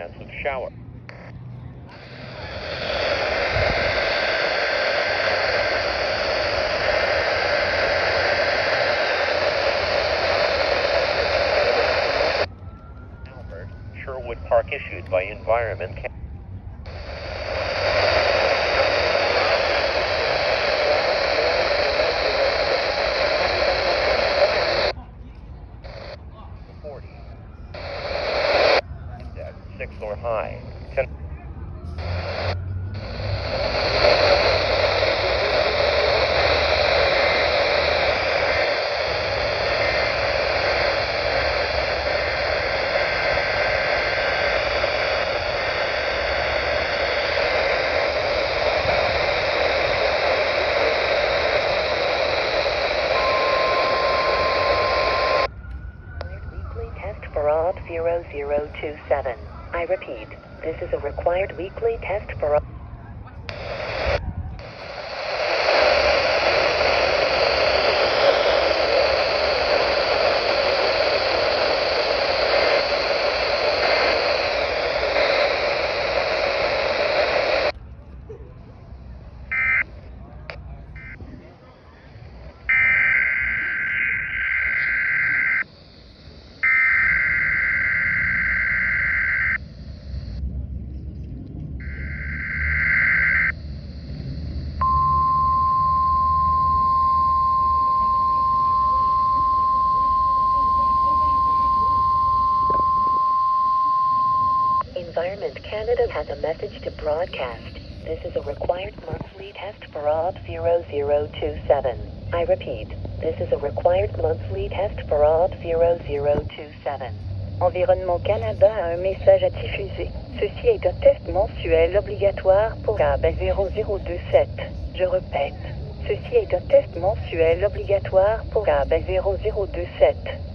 Chance of shower. Albert, Sherwood Park issued by Environment. Index 6 or high. 10. For OB 0027. I repeat, this is a required weekly test for OB. Environment Canada has a message to broadcast. This is a required monthly test for OB 0027. I repeat, this is a required monthly test for OB 0027. Environnement Canada a un message à diffuser. Ceci est un test mensuel obligatoire pour OB 0027. Je répète, ceci est un test mensuel obligatoire pour OB 0027.